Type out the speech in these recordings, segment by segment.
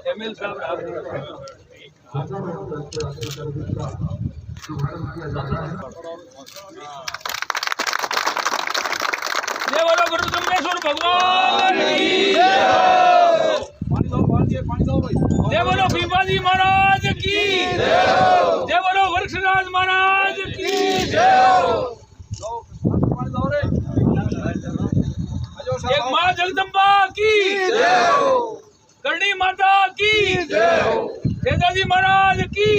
ML साहब जय बोलो गुरु जम्बेश्वर भगवान की जय बोलो भीमाजी महाराज की जय बोलो वृक्षराज महाराज की एक माँ जगदम्बा की करणी माता की तेजाजी महाराज की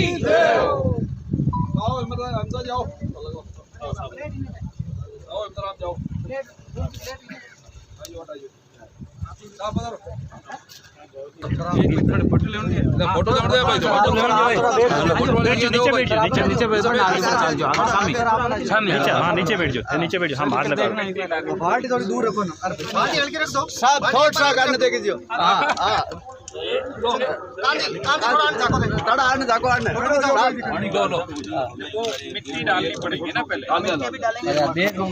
नीचे बैठ जाओ हम बाहर लगा बाल्टी थोड़ी दूर रखो ना बाल्टी हल्की रख दो साहब थोड़ा सा करने दे दीजिए हां हां थोड़ा आने जाको आने पानी दो लो मिट्टी डालनी पड़ेगी ना पहले देख लो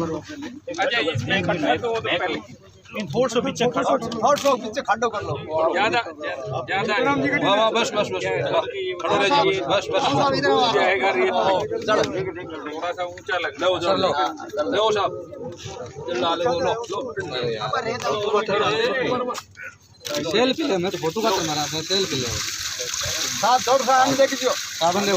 अच्छा इसमें खड्डा तो वो तो पहले थोड़ा सा पीछे खड्डो कर लो ज्यादा ज्यादा वाह बस बस बस खड़ो रह जाइए बस बस जाएगा रेत थोड़ा सा ऊंचा लग लो लो साहब डाले लो सेल्फी ले मैं तो फोटो का मारा था सेल्फी ले साहब थोड़ा सा आने दे दीजिए साबन ले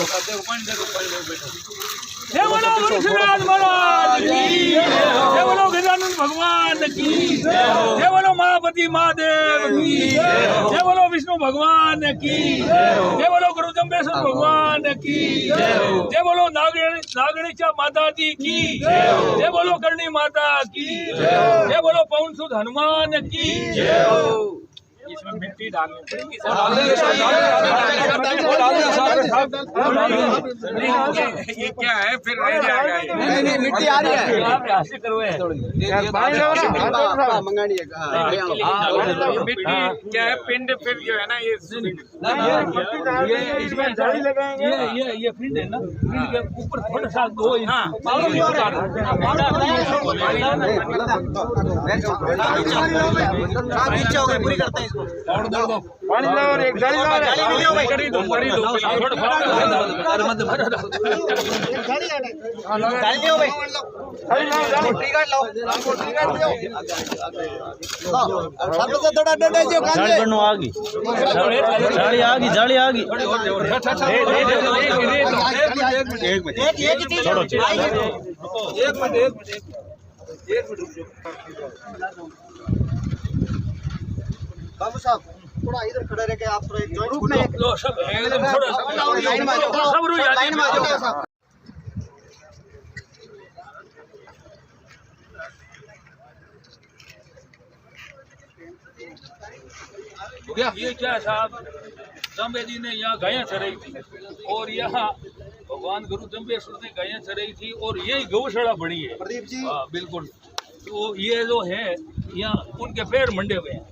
जय बोलो वृक्षराज महाराज की जय बोलो गजानन भगवान की जय बोलो महापति महादेव की जय बोलो विष्णु भगवान की जय बोलो गुरु जम्बेश्वर भगवान की जय बोलो नागणीचा माता जी की जय बोलो करणी माता की जय बोलो पवन सुत हनुमान की इसमें मिट्टी डालनी पड़ेगी ये क्या है फिर रह जाएगा नहीं मिट्टी आ रही है आप ऐसे करवाए मंगानी है मिट्टी क्या है पिंड फिर जो है ना ये इसमें जाली लगाएंगे ये पिंड है ना पिंड के ऊपर थोड़ा सा दो नीचे हो गए पूरी करते हैं पानी लाओ और एक जाली लाओ भाई करी दो गाड़ी ले भाई मोटी गाड़ी लाओ मोटी गाड़ी ले सब से थोड़ा डंडा जो जाली करनो आगी जाली आगी एक मिनट छोड़ो बाबू साहब थोड़ा इधर खड़े रह के आप थोड़ा एक ग्रुप में लो सब एकदम थोड़ा लाइन में आ जाओ सब रुक जाओ लाइन में आ जाओ ये क्या साहब जम्बे जी ने यहाँ गायें चराई थी और यहाँ भगवान गुरु जम्बेश्वर ने गायें चराई थी और यही गौशाला बनी है प्रदीप जी बिल्कुल तो ये जो है यहाँ उनके पैर मंडे हुए हैं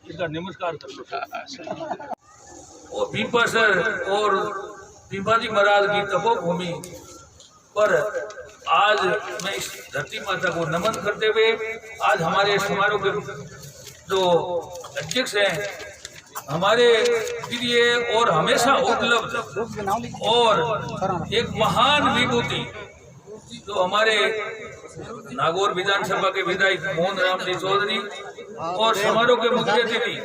इनका नमस्कार कर लो और भीपा सर और भीमाजी महाराज की तपोभूमि पर आज मैं इस धरती माता को नमन करते हुए आज हमारे समारोह के जो अध्यक्ष हैं हमारे प्रिय और हमेशा उपलब्ध और एक महान विभूति जो हमारे नागौर विधानसभा के विधायक मोहन राम जी चौधरी और समारोह के मुख्य अतिथि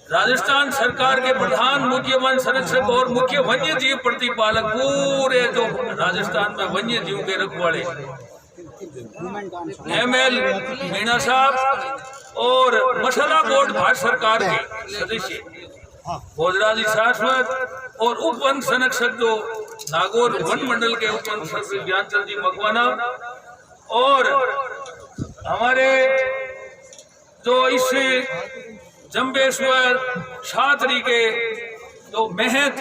राजस्थान सरकार के प्रधान मुख्य वन संरक्षक और मुख्य वन्य जीव प्रतिपालक पूरे जो राजस्थान में वन्य जीव के रखवाले एमएल मीणा साहब और मसाला बोर्ड भारत सरकार के सदस्य भोजराजी शाश्वत और उप वन संरक्षक जो नागौर वन मंडल के उप वन संरक्षक ज्ञानचंद जी मकवाना और हमारे जो इस जम्बेश्वर छात्री के जो महंत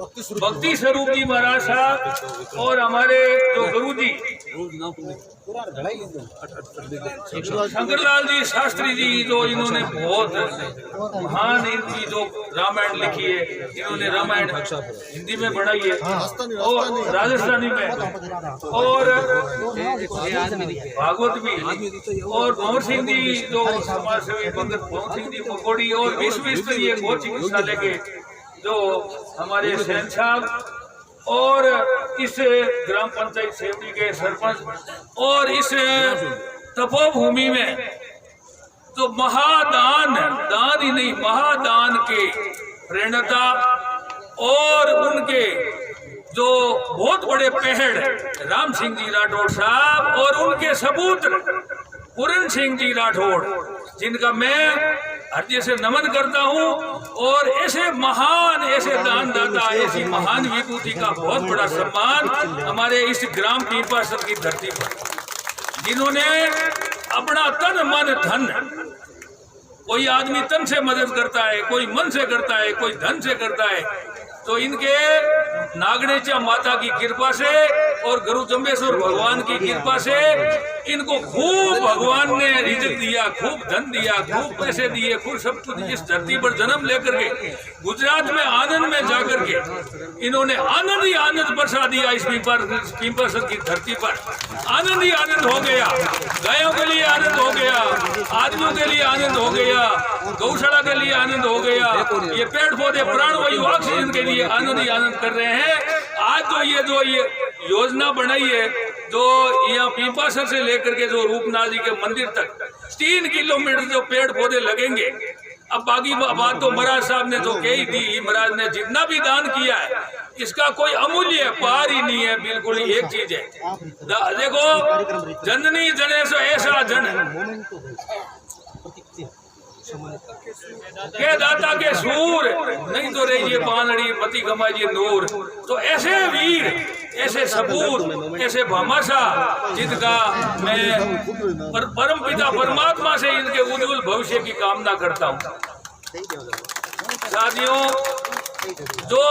भक्ति स्वरूप जी महाराज साहब और हमारे जो गुरु जी शंकरलाल जी शास्त्री जी, जो इन्होंने बहुत महान इनकी जो रामायण लिखी है, इन्होंने रामायण हिंदी में पढ़ाई है और राजस्थानी में, और भागवत भी, और भंवर सिंह जी जो समाज सेवी पंडित भंवर सिंह जी मकोड़ी, और विश्व स्तरीय गौ चिकित्सालय के जो हमारे सहन साहब, और इस ग्राम पंचायत सेवनी के सरपंच, और इस तपोभूमि में तो महादान, दान ही नहीं महादान के प्रेरणा, और उनके जो बहुत बड़े पहड़ राम सिंह जी राठौड़ साहब और उनके सपूत्र पूरन सिंह जी राठौड़, जिनका मैं हृदय से नमन करता हूँ, और ऐसे महान, ऐसे दानदाता, ऐसी महान विभूति का बहुत बड़ा सम्मान हमारे इस ग्राम पीपासर की धरती पर, जिन्होंने अपना तन मन धन, कोई आदमी तन से मदद करता है, कोई मन से करता है, कोई धन से करता है, तो इनके नागणेचा माता की कृपा से और गुरु जम्बेश्वर भगवान की कृपा से इनको खूब भगवान ने रिज़्क दिया, खूब धन दिया, खूब पैसे दिए, खूब सब कुछ। इस धरती पर जन्म लेकर के गुजरात में आनंद में जाकर के इन्होंने आनंद ही आनंद बरसा दिया। इस पीपलसर की धरती पर आनंद ही आनंद हो गया, गायों के लिए आनंद हो गया, आदमियों के लिए आनंद हो गया, गौशाला के लिए आनंद हो गया, ये पेड़ पौधे प्राणवायु ऑक्सीजन के लिए आनंद ही आनंद कर रहे हैं। आज तो ये योजना बनाई है, जो यहाँ पीपासर से लेकर के जो रूपनाथ जी के मंदिर तक 3 किलोमीटर जो पेड़ पौधे लगेंगे। अब बाकी बात तो महाराज साहब ने तो कही दी, महाराज ने जितना भी दान किया है इसका कोई अमूल्य पार ही नहीं है। बिल्कुल ही एक चीज है, देखो जननी जने सो ऐसा जन के दाता के सूर, नहीं तो रहिए बानड़ी पति कमाइए नूर। तो ऐसे वीर, ऐसे सपूत, ऐसे भामाशा, जिनका मैं परम पिता परमात्मा से इनके उज्जवल भविष्य की कामना करता हूँ। साथियों, जो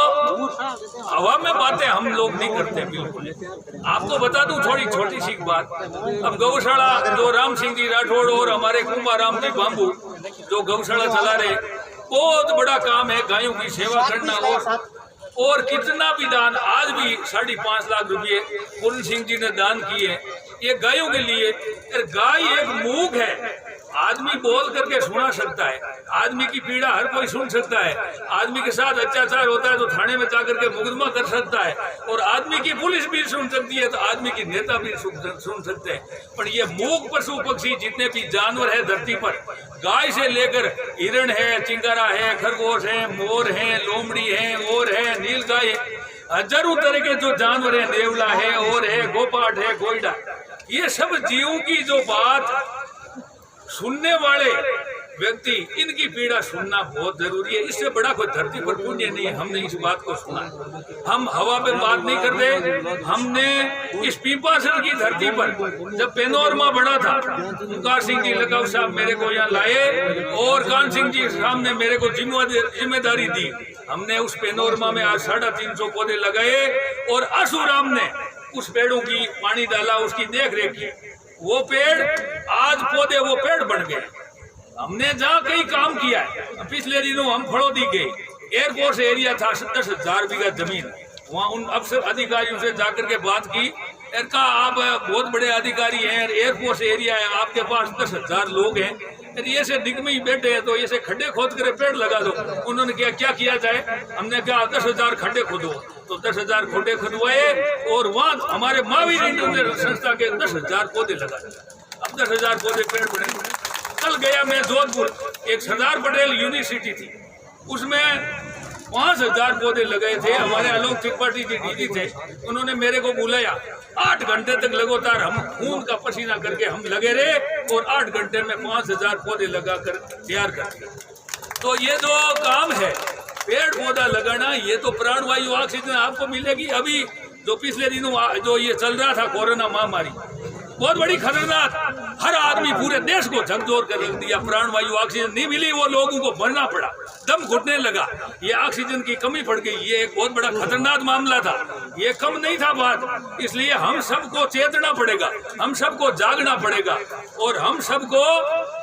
हवा में बातें हम लोग नहीं करते बिल्कुल। आपको बता दूं थोड़ी छोटी सी बात। अब गौशाला जो राम सिंह जी राठौड़ और हमारे कुंभाराम जी बांबू जो गौशाला चला रहे, बहुत बड़ा काम है गायों की सेवा करना। और कितना भी दान, आज भी 5.5 लाख रुपए पूरन सिंह जी ने दान किए ये गायों के लिए। गाय एक मूक है, आदमी बोल करके सुना सकता है, आदमी की पीड़ा हर कोई सुन सकता है, आदमी के साथ अत्याचार होता है तो थाने में जाकर के मुकदमा कर सकता है, और आदमी की पुलिस भी सुन सकती है, तो आदमी की नेता भी सुन सकते हैं। पर ये मूक पशु पक्षी जितने भी जानवर है धरती पर, गाय से लेकर हिरण है, चिंगारा है, खरगोश है, मोर है, लोमड़ी है, और है नीलगाय है, हजारों तरह के जो जानवर है, नेवला है, और है गोपाट है, गोइडा, ये सब जीवों की जो बात सुनने वाले व्यक्ति, इनकी पीड़ा सुनना बहुत जरूरी है। इससे बड़ा कोई धरती पर पुण्य नहीं है। हमने इस बात को सुना, हम हवा पे बात नहीं करते। हमने इस पीपासर की धरती पर जब पेनोरमा बना था, ओंकार सिंह जी लगाव साहब मेरे को यहाँ लाए और कान सिंह जी साहब ने मेरे को जिम्मेदारी दी। हमने उस पेनोरमा में आज 350 पौधे लगाए और आशुराम ने उस पेड़ों की पानी डाला, उसकी देख रेख की। वो पेड़ आज पौधे वो पेड़ बन गए। हमने जहाँ कई काम किया है, पिछले दिनों हम फड़ौदी गए, एयरफोर्स एरिया था 10,000 बीघा जमीन, वहाँ उन अफसर अधिकारियों से जाकर के बात की। कहा आप बहुत बड़े अधिकारी हैं, एयरफोर्स एरिया है, आपके पास 10,000 लोग हैं, ये से दिग में ही बैठे हैं, तो ये से खड्डे खोद कर पेड़ लगा दो। उन्होंने क्या किया जाए? हमने कहा 10,000 खड्डे खोदो, तो 10,000 खड्डे खुदवाए और वहाँ हमारे महावीर इंटरनेशनल संस्था के 10,000 पौधे लगाए। अब 10,000 पौधे पेड़ बने। कल गया मैं जोधपुर, एक सरदार पटेल यूनिवर्सिटी थी, उसमें 5,000 पौधे लगाए थे। हमारे आलोक त्रिपाठी जी डीजी थे, उन्होंने मेरे को बुलाया। 8 घंटे तक लगातार हम खून का पसीना करके हम लगे रहे और 8 घंटे में 5,000 पौधे लगाकर तैयार कर दिए। तो ये जो काम है पेड़ पौधा लगाना, ये तो प्राणवायु ऑक्सीजन आपको मिलेगी। अभी जो पिछले दिनों जो ये चल रहा था कोरोना महामारी, बहुत बड़ी खतरनाक, हर आदमी पूरे देश को झकझोर कर रख दिया। प्राणवायु ऑक्सीजन नहीं मिली, वो लोगों को मरना पड़ा, दम घुटने लगा, ये ऑक्सीजन की कमी पड़ गई। ये एक बहुत बड़ा खतरनाक मामला था, ये कम नहीं था बात। इसलिए हम सबको चेतना पड़ेगा, हम सबको जागना पड़ेगा और हम सबको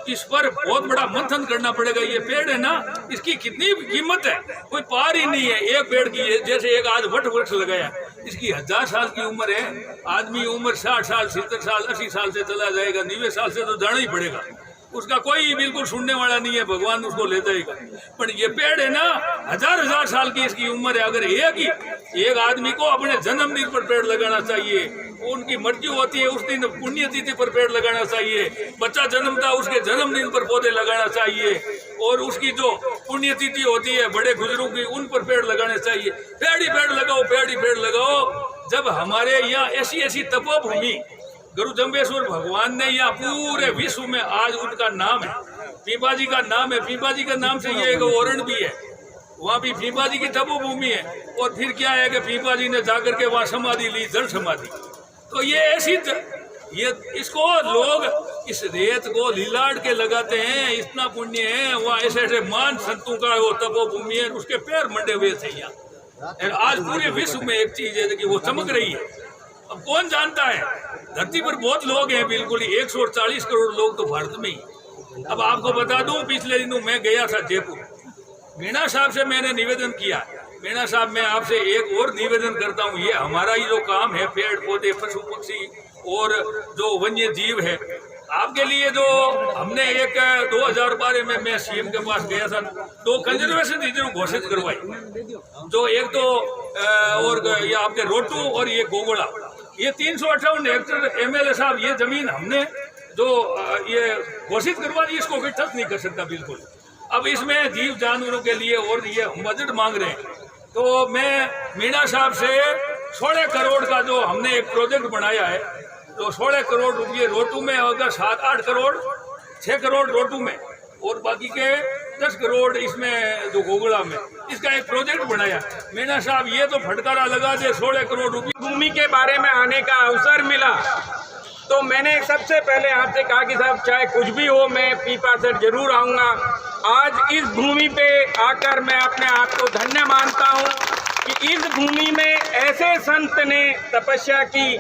इस पर बहुत बड़ा मंथन करना पड़ेगा। ये पेड़ है ना, इसकी कितनी कीमत है, कोई पार ही नहीं है। एक पेड़ की जैसे एक आज वट वृक्ष लगाया, इसकी 1000 साल की उम्र है, आदमी उम्र 60 साल 70 साल 80 साल से चला जाएगा, 90 साल से तो जाना ही पड़ेगा। उसका कोई बिल्कुल सुनने वाला नहीं है, भगवान उसको ले जाएगा। पर ये पेड़ है ना, 1000 साल की इसकी उम्र है। अगर एक आदमी को अपने जन्मदिन पर पेड़ लगाना चाहिए, उनकी मृत्यु होती है उस दिन पुण्यतिथि पर पेड़ लगाना चाहिए, बच्चा जन्मता उसके जन्मदिन पर पौधे लगाना चाहिए, और उसकी जो पुण्यतिथि होती है बड़े बुजुर्गों की, उन पर पेड़ लगाने चाहिए। पेड़ ही पेड़ लगाओ, पेड़ ही पेड़ लगाओ। जब हमारे यहाँ ऐसी तपोभूमि गुरु जम्बेश्वर भगवान ने यहाँ पूरे विश्व में आज उनका नाम है, पीपा जी का नाम है, पीपा जी का नाम से ये एक ओरण भी है, वहाँ भी पीपा जी की तपोभूमि है। और फिर क्या है कि पीपा जी ने जाकर के वहाँ समाधि ली, जल समाधि। तो ये ऐसी ये इसको लोग इस रेत को लीलाड़ के लगाते हैं, इतना पुण्य है। वहाँ ऐसे मान संतों का वो तपोभूमि है, उसके पैर मंडे हुए थे यहाँ। आज पूरे विश्व में एक चीज है कि वो चमक रही है। अब कौन जानता है, धरती पर बहुत लोग हैं, बिल्कुल 140 करोड़ लोग तो भारत में ही। अब आपको बता दूं, पिछले दिनों मैं गया था जयपुर, मीणा साहब से मैंने निवेदन किया। मीणा साहब, मैं आपसे एक और निवेदन करता हूँ, ये हमारा ही जो काम है, पेड़ पौधे पशु पक्षी और जो वन्य जीव है, आपके लिए जो हमने एक 2012 में मैं सीएम के पास गया था, 2 कंजर्वेशन रीजन घोषित करवाई, जो एक तो और ये आपके रोटू और ये गोगोड़ा, ये 358 हेक्टेयर एमएलए साहब, ये जमीन हमने जो ये घोषित करवा दी, इसको कोई टच नहीं कर सकता बिल्कुल। अब इसमें जीव जानवरों के लिए और ये बजट मांग रहे हैं, तो मैं मीणा साहब से 16 करोड़ का जो हमने एक प्रोजेक्ट बनाया है, तो 16 करोड़ रुपये रोटू में होगा, 7-8 करोड़ 6 करोड़ रोटू में, और बाकी के 10 करोड़ इसमें जो गोगड़ा में, इसका एक प्रोजेक्ट बनाया। मीणा साहब ये तो फटकारा लगा दे, 16 करोड़ रुपये भूमि के बारे में आने का अवसर मिला, तो मैंने सबसे पहले आपसे कहा कि साहब चाहे कुछ भी हो, मैं पीपासर जरूर आऊँगा। आज इस भूमि पे आकर मैं अपने आप को धन्य मानता हूँ कि इस भूमि में ऐसे संत ने तपस्या की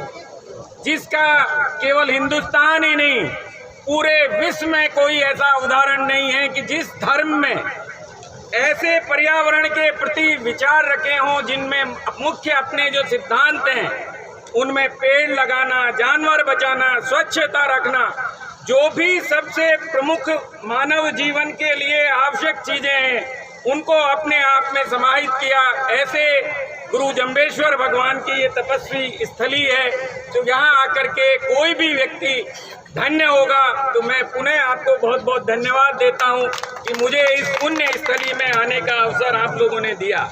जिसका केवल हिंदुस्तान ही नहीं, पूरे विश्व में कोई ऐसा उदाहरण नहीं है कि जिस धर्म में ऐसे पर्यावरण के प्रति विचार रखे हों, जिनमें मुख्य अपने जो सिद्धांत हैं उनमें पेड़ लगाना, जानवर बचाना, स्वच्छता रखना, जो भी सबसे प्रमुख मानव जीवन के लिए आवश्यक चीजें हैं, उनको अपने आप में समाहित किया। ऐसे गुरु जम्बेश्वर भगवान की ये तपस्वी स्थली है, तो यहाँ आकर के कोई भी व्यक्ति धन्य होगा। तो मैं पुनः आपको बहुत बहुत धन्यवाद देता हूँ कि मुझे इस पुण्य स्थली में आने का अवसर आप लोगों ने दिया।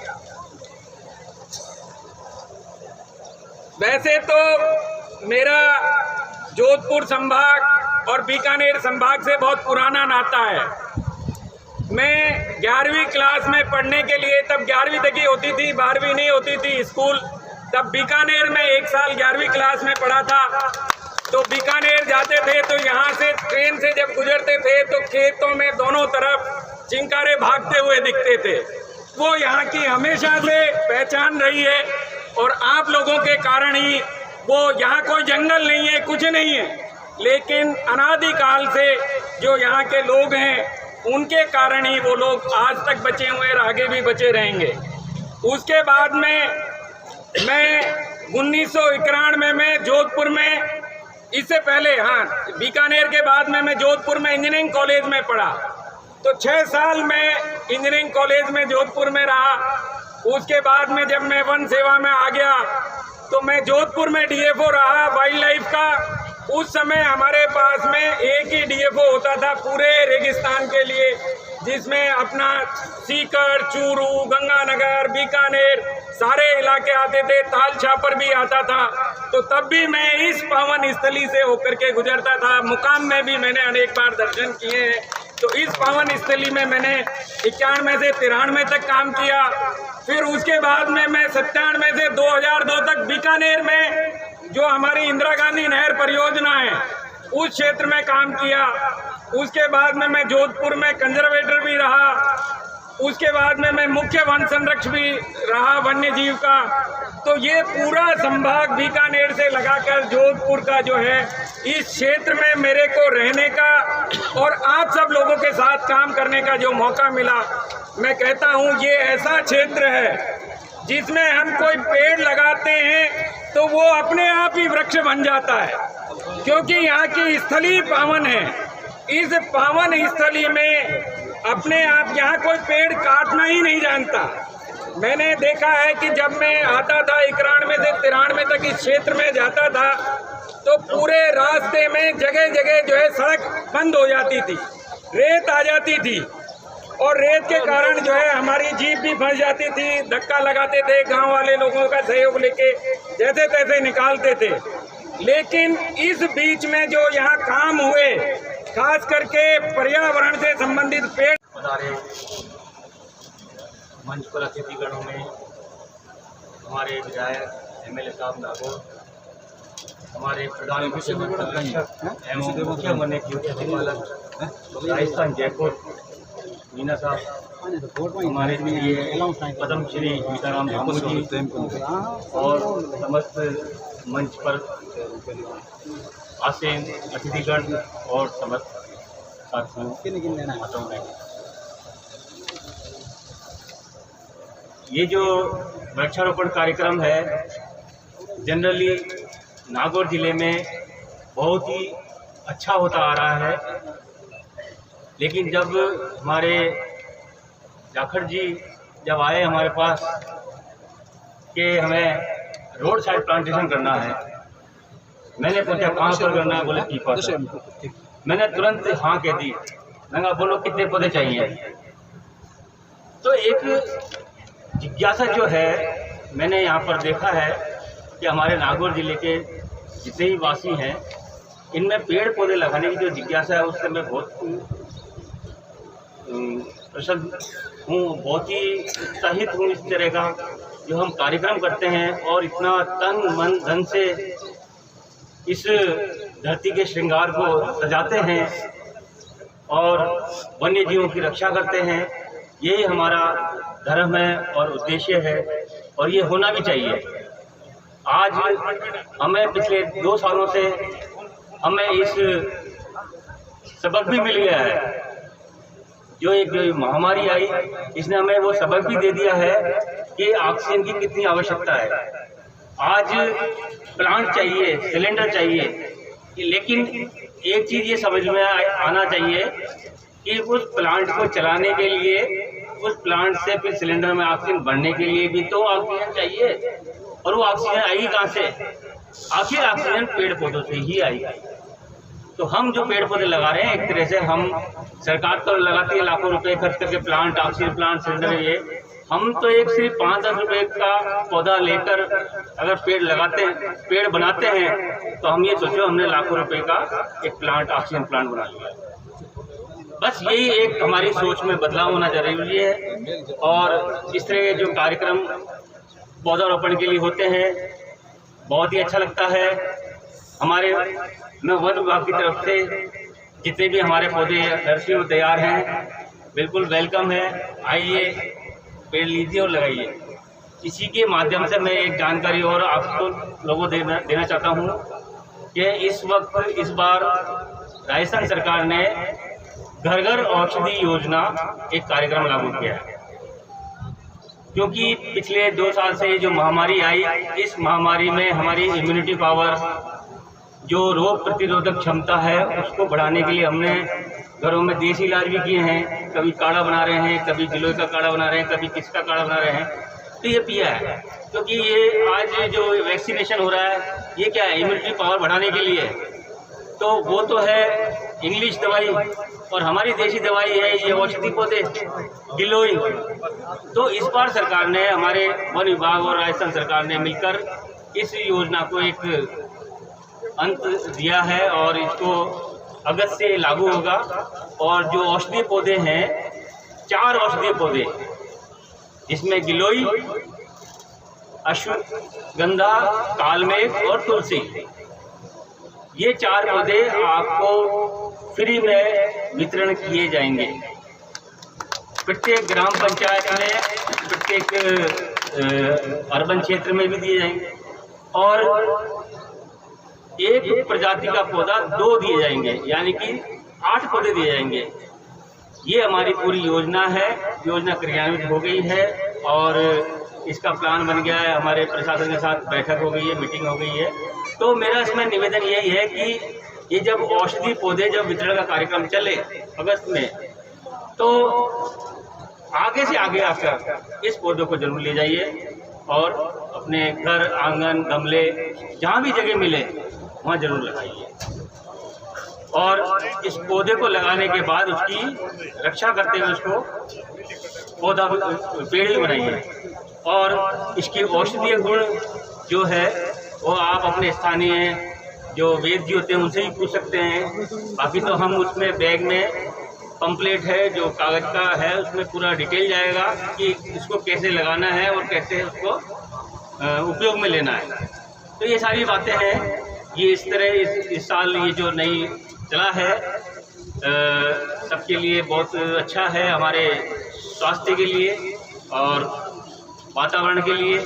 वैसे तो मेरा जोधपुर संभाग और बीकानेर संभाग से बहुत पुराना नाता है। मैं 11वीं क्लास में पढ़ने के लिए, तब 11वीं तक ही होती थी, 12वीं नहीं होती थी स्कूल, तब बीकानेर में 1 साल 11वीं क्लास में पढ़ा था। तो बीकानेर जाते थे तो यहाँ से ट्रेन से जब गुजरते थे तो खेतों में दोनों तरफ चिंकारे भागते हुए दिखते थे। वो यहाँ की हमेशा से पहचान रही है, और आप लोगों के कारण ही वो, यहाँ कोई जंगल नहीं है, कुछ नहीं है, लेकिन अनादिकाल से जो यहाँ के लोग हैं उनके कारण ही वो लोग आज तक बचे हुए और आगे भी बचे रहेंगे। उसके बाद में मैं 1991 में जोधपुर में, इससे पहले बीकानेर के बाद में मैं जोधपुर में इंजीनियरिंग कॉलेज में पढ़ा, तो 6 साल मैं इंजीनियरिंग कॉलेज में जोधपुर में रहा। उसके बाद में जब मैं वन सेवा में आ गया तो मैं जोधपुर में डीएफओ रहा वाइल्ड लाइफ का। उस समय हमारे पास में एक ही डीएफओ होता था पूरे रेगिस्तान के लिए, जिसमें अपना सीकर, चूरू, गंगानगर, बीकानेर सारे इलाके आते थे, ताल छापर भी आता था। तो तब भी मैं इस पावन स्थली से होकर के गुजरता था। मुकाम में भी मैंने अनेक बार दर्शन किए हैं। तो इस पावन स्थली में मैंने 91 से 93 तक काम किया। फिर उसके बाद में मैं 97 से 2002 तक बीकानेर में जो हमारी इंदिरा गांधी नहर परियोजना है उस क्षेत्र में काम किया। उसके बाद में मैं जोधपुर में कंजर्वेटर भी रहा। उसके बाद में मैं मुख्य वन संरक्षक भी रहा वन्य जीव का। तो ये पूरा संभाग बीकानेर से लगाकर जोधपुर का जो है, इस क्षेत्र में मेरे को रहने का और आप सब लोगों के साथ काम करने का जो मौका मिला, मैं कहता हूँ ये ऐसा क्षेत्र है जिसमें हम कोई पेड़ लगाते हैं तो वो अपने आप ही वृक्ष बन जाता है, क्योंकि यहाँ की स्थली पावन है। इस पावन स्थली में अपने आप यहाँ कोई पेड़ काटना ही नहीं जानता। मैंने देखा है कि जब मैं आता था 91 से 93 तक इस क्षेत्र में जाता था तो पूरे रास्ते में जगह जगह जो है सड़क बंद हो जाती थी, रेत आ जाती थी और रेत के कारण जो है हमारी जीप भी फंस जाती थी। धक्का लगाते थे, गांव वाले लोगों का सहयोग लेके जैसे तैसे निकालते थे। लेकिन इस बीच में जो यहाँ काम हुए, खास करके पर्यावरण से संबंधित पेड़ हमारे मंच पर अतिथिगणों में हमारे विधायक एमएलए साहब नागौर, हमारे प्रधान मुख्य वन संरक्षक एवं मुख्य वन्य जीव प्रतिपालक राजस्थान जयपुर मीना साहब, हमारे लिए पद्मश्री सीताराम धामू जी और समस्त मंच पर आसीन अतिथिगण और समस्त साथियों, ये जो वृक्षारोपण कार्यक्रम है जनरली नागौर जिले में बहुत ही अच्छा होता आ रहा है। लेकिन जब हमारे जाखड़ जी जब आए हमारे पास कि हमें रोड साइड प्लांटेशन करना है, मैंने पूछा कहाँ पर करना है, बोले पीपल। मैंने तुरंत हाँ कह दी। मैंने कहा बोलो कितने पौधे चाहिए। तो एक जिज्ञासा जो है मैंने यहाँ पर देखा है कि हमारे नागौर जिले के जितने ही वासी हैं इनमें पेड़ पौधे लगाने की जो जिज्ञासा है उससे मैं बहुत प्रसन्न हूँ, बहुत ही उत्साहित हूँ। इस तरह का जो हम कार्यक्रम करते हैं और इतना तन मन धन से इस धरती के श्रृंगार को सजाते हैं और वन्य जीवों की रक्षा करते हैं, यही हमारा धर्म है और उद्देश्य है और ये होना भी चाहिए। आज हमें पिछले 2 सालों से हमें इस सबक भी मिल गया है, जो एक महामारी आई इसने हमें वो सबक भी दे दिया है कि ऑक्सीजन की कितनी आवश्यकता है। आज प्लांट चाहिए, सिलेंडर चाहिए, लेकिन एक चीज़ ये समझ में आना चाहिए कि उस प्लांट को चलाने के लिए, उस प्लांट से फिर सिलेंडर में ऑक्सीजन भरने के लिए भी तो ऑक्सीजन चाहिए, और वो ऑक्सीजन आएगी कहाँ से? आखिर ऑक्सीजन पेड़ पौधों से ही आएगी। तो हम जो पेड़ पौधे लगा रहे हैं एक तरह से हम, सरकार तो लगाती है लाखों रुपए खर्च करके प्लांट, ऑक्सीजन प्लांट, सिलेंडर, ये हम तो एक सिर्फ 5-10 रुपए का पौधा लेकर अगर पेड़ लगाते हैं, पेड़ बनाते हैं, तो हम ये सोचो हमने लाखों रुपए का एक प्लांट, ऑक्सीजन प्लांट बना लिया। बस यही एक हमारी सोच में बदलाव होना जरूरी है। और इस तरह के जो कार्यक्रम पौधारोपण के लिए होते हैं बहुत ही अच्छा लगता है। हमारे वन विभाग की तरफ से जितने भी हमारे पौधे नर्सरी में तैयार हैं बिल्कुल वेलकम है, आइए पेड़ लीजिए और लगाइए। इसी के माध्यम से मैं एक जानकारी और आपको लोगों देना चाहता हूँ कि इस बार राजस्थान सरकार ने घर घर औषधि योजना एक कार्यक्रम लागू किया है, क्योंकि पिछले 2 साल से जो महामारी आई, इस महामारी में हमारी इम्यूनिटी पावर, जो रोग प्रतिरोधक क्षमता है, उसको बढ़ाने के लिए हमने घरों में देसी इलाज भी किए हैं। कभी काढ़ा बना रहे हैं, कभी गिलोय का काढ़ा बना रहे हैं, कभी किसका काढ़ा बना रहे हैं, तो ये पिया है। क्योंकि ये आज जो वैक्सीनेशन हो रहा है ये क्या है, इम्यूनिटी पावर बढ़ाने के लिए। तो वो तो है इंग्लिश दवाई, और हमारी देसी दवाई है ये औषधि पौधे, गिलोय। तो इस बार सरकार ने, हमारे वन विभाग और राजस्थान सरकार ने मिलकर इस योजना को एक अंत दिया है और इसको अगस्त से लागू होगा। और जो औषधीय पौधे हैं, 4 औषधीय पौधे, जिसमें गिलोय, अश्वगंधा, कालमेघ और तुलसी। ये 4 पौधे आपको फ्री में वितरण किए जाएंगे। प्रत्येक ग्राम पंचायत में, प्रत्येक अर्बन क्षेत्र में भी दिए जाएंगे और एक प्रजाति का पौधा 2 दिए जाएंगे, यानी कि 8 पौधे दिए जाएंगे। ये हमारी पूरी योजना है। योजना क्रियान्वित हो गई है और इसका प्लान बन गया है। हमारे प्रशासन के साथ बैठक हो गई है, मीटिंग हो गई है। तो मेरा इसमें निवेदन यही है कि ये जब औषधि पौधे जब वितरण का कार्यक्रम चले अगस्त में, तो आगे से आगे आकर इस पौधों को जरूर ले जाइए और अपने घर, आंगन, गमले, जहाँ भी जगह मिले वहाँ जरूर लगाइए। और इस पौधे को लगाने के बाद उसकी रक्षा करते हुए उसको पौधा पेड़ भी बनाइए। और इसकी औषधीय गुण जो है वो आप अपने स्थानीय जो वैद्य जी होते हैं उनसे ही पूछ सकते हैं। बाकी तो हम उसमें बैग में पंपलेट है जो कागज़ का है, उसमें पूरा डिटेल जाएगा कि इसको कैसे लगाना है और कैसे उसको उपयोग में लेना है। तो ये सारी बातें हैं। ये इस तरह इस साल ये जो नई चला है सबके लिए बहुत अच्छा है, हमारे स्वास्थ्य के लिए और वातावरण के लिए।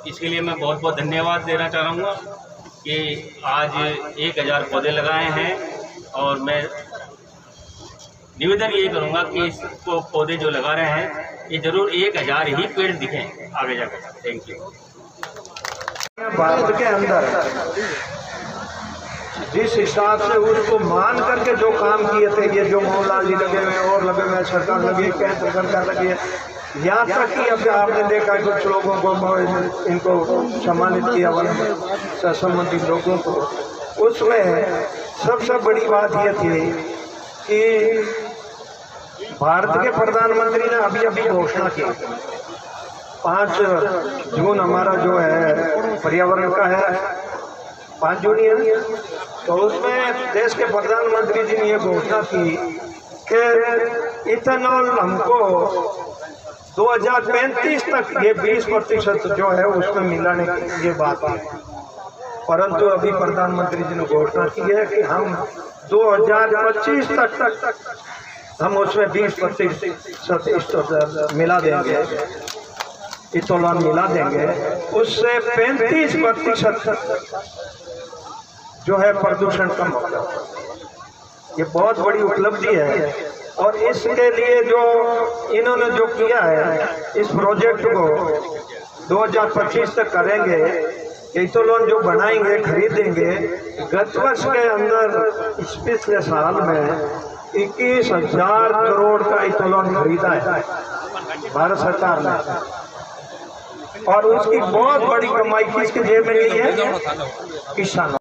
इसके लिए मैं बहुत बहुत धन्यवाद देना चाहूँगा कि आज 1000 पौधे लगाए हैं और मैं निवेदन यही करूँगा कि इसको पौधे जो लगा रहे हैं ये ज़रूर 1000 ही पेड़ दिखें आगे जाकर। Thank you. भारत के अंदर जिस हिसाब से उसको मान करके जो काम किए थे, ये जो मोहनलाल जी लगे हुए और लगे हुए, सरकार लगी, केंद्र सरकार लगी है, यहाँ तक कि अब आपने देखा कुछ लोगों को इनको सम्मानित किया वन संबंधित लोगों को। उसमें सबसे बड़ी बात ये थी कि भारत के प्रधानमंत्री ने अभी अभी घोषणा की 5 जून हमारा जो है पर्यावरण का है, 5 जून है। तो उसमें देश के प्रधानमंत्री जी ने ये घोषणा की कि इथेनॉल हमको 2035 तक ये 20% जो है उसमें मिलाने की ये बात है। परंतु अभी प्रधानमंत्री जी ने घोषणा की है कि हम 2025 तक हम उसमें 20% मिला देंगे, इथेनॉल मिला देंगे। उससे 35% जो है प्रदूषण कम होगा। ये बहुत बड़ी उपलब्धि है और इसके लिए जो इन्होंने जो किया है, इस प्रोजेक्ट को 2025 तक करेंगे। इथेनॉल जो बनाएंगे, खरीदेंगे। गत वर्ष के अंदर इस पिछले साल में 21,000 करोड़ का इथेनॉल खरीदा है भारत सरकार ने और उसकी बहुत बड़ी कमाई किसके जेब में ली है? किसानों।